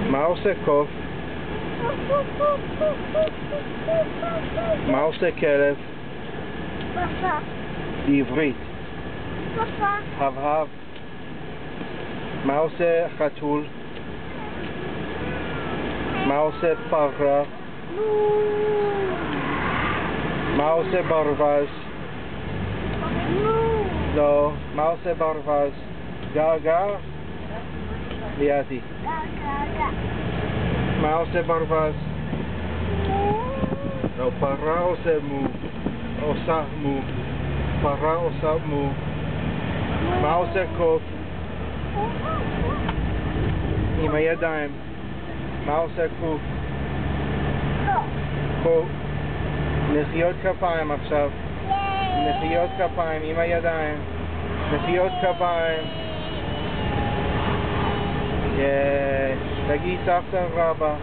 מה עושה קוף? מה עושה כלב? בעברית. הבהב. מה עושה חתול? מה עושה פרה? מה עושה ברווז? לא. מה עושה ברווז? גע? לידי. מה עושה ברווז? לא, פרה עושה מו. פרה עושה מו. מה עושה קוף? עם הידיים. מה עושה קוף? קוף. מחיאות כפיים עכשיו. מחיאות כפיים עם הידיים. מחיאות כפיים. תגיד סבתא רבא.